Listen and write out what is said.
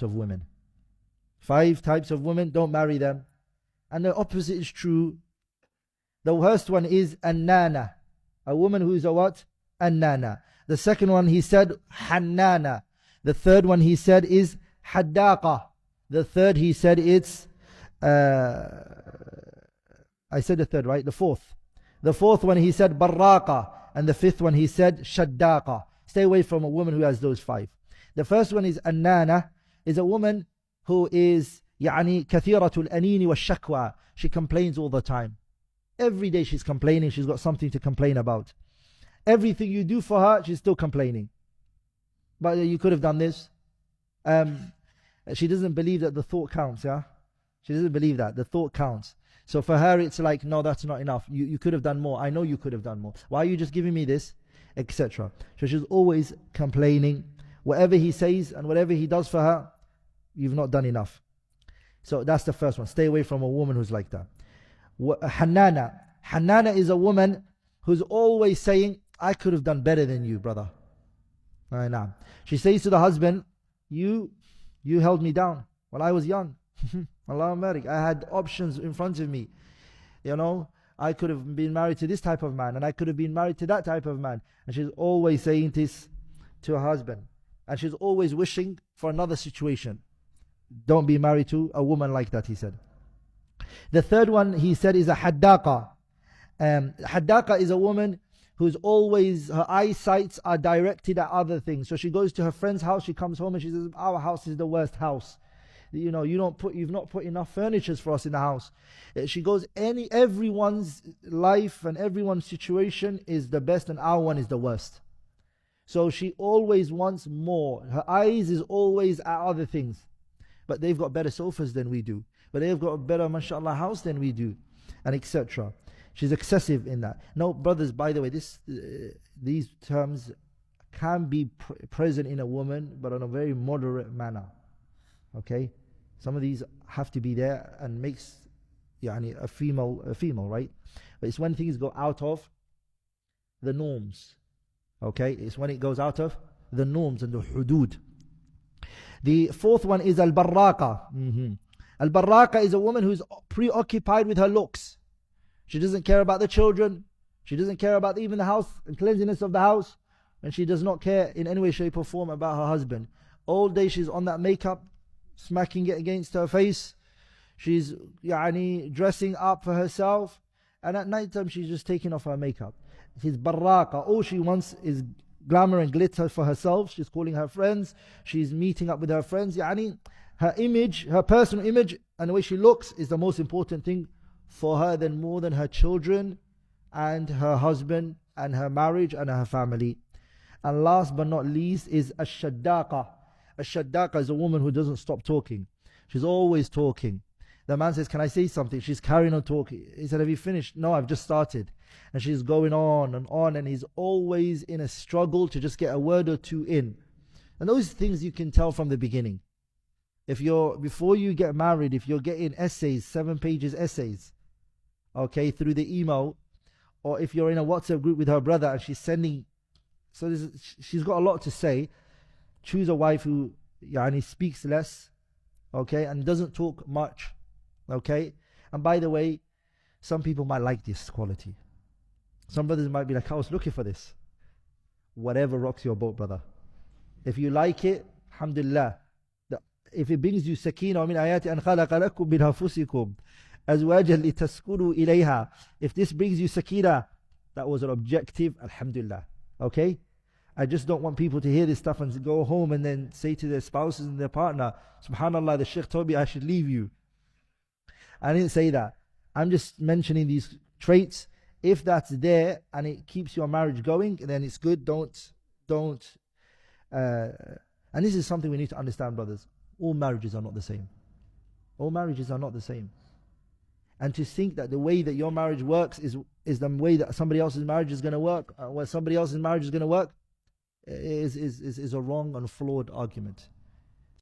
types of women. 5 types of women, don't marry them. And the opposite is true. The worst one is Annana. A woman who is a what? Annana. The second one he said Hannana. The third one he said is Haddaqa. The third he said it's I said the third, right? The fourth. The fourth one he said Barraqa. And the fifth one he said Shaddaqa. Stay away from a woman who has those 5. The first one is Annana, is a woman who is kathiratul anini wa shakwa. She complains all the time. Every day she's complaining. She's got something to complain about. Everything you do for her, she's still complaining. But you could have done this. She doesn't believe that the thought counts, yeah? She doesn't believe that. The thought counts. So for her, it's like, no, that's not enough. You could have done more. I know you could have done more. Why are you just giving me this? Etc. So she's always complaining. Whatever he says and whatever he does for her, you've not done enough. So that's the first one. Stay away from a woman who's like that. Hannana. Hannana is a woman who's always saying, I could have done better than you, brother. She says to the husband, you held me down while I was young. Allah Marik. I had options in front of me. I could have been married to this type of man, and I could have been married to that type of man. And she's always saying this to her husband. And she's always wishing for another situation. Don't be married to a woman like that, he said. The third one he said is a Haddaqa. Haddaqa is a woman who's always, her eyesights are directed at other things. So she goes to her friend's house, she comes home and she says, our house is the worst house. You've not put enough furnitures for us in the house. She goes, everyone's life and everyone's situation is the best and our one is the worst. So she always wants more. Her eyes is always at other things. But they've got better sofas than we do. But they've got a better, mashallah, house than we do. And etc. She's excessive in that. No, brothers, by the way, these terms can be present in a woman, but in a very moderate manner. Okay? Some of these have to be there and makes a female, right? But it's when things go out of the norms. Okay? It's when it goes out of the norms and the hudud. The fourth one is al-barraqa. Al-barraqa is a woman who's preoccupied with her looks. She doesn't care about the children. She doesn't care about even the house and cleanliness of the house. And she does not care in any way, shape or form about her husband. All day she's on that makeup, smacking it against her face. She's dressing up for herself. And at night time she's just taking off her makeup. She's barraqa. All she wants is glamour and glitter for herself. She's calling her friends. She's meeting up with her friends. Her image, her personal image and the way she looks is the most important thing for her more than her children and her husband and her marriage and her family. And last but not least is ash-shaddaqa. Ash-shaddaqa is a woman who doesn't stop talking. She's always talking. The man says, can I say something? She's carrying on talking. He said, have you finished? No, I've just started. And she's going on, and he's always in a struggle to just get a word or two in. And those things you can tell from the beginning. Before you get married, if you're getting essays, 7 pages essays, okay, through the email, or if you're in a WhatsApp group with her brother and she's sending, she's got a lot to say, choose a wife who speaks less, okay, and doesn't talk much, okay. And by the way, some people might like this quality. Some brothers might be like, I was looking for this. Whatever rocks your boat, brother. If you like it, alhamdulillah. If it brings you sakina, min ayati an khalaqa lakum min anfusikum azwajan litaskunu ilayha. If this brings you sakina, that was an objective, alhamdulillah. Okay? I just don't want people to hear this stuff and go home and then say to their spouses and their partner, subhanallah, the Shaykh told me I should leave you. I didn't say that. I'm just mentioning these traits. If that's there and it keeps your marriage going, then it's good. And this is something we need to understand, brothers. All marriages are not the same. All marriages are not the same. And to think that the way that your marriage works is the way that somebody else's marriage is going to work, where somebody else's marriage is going to work, is a wrong and flawed argument.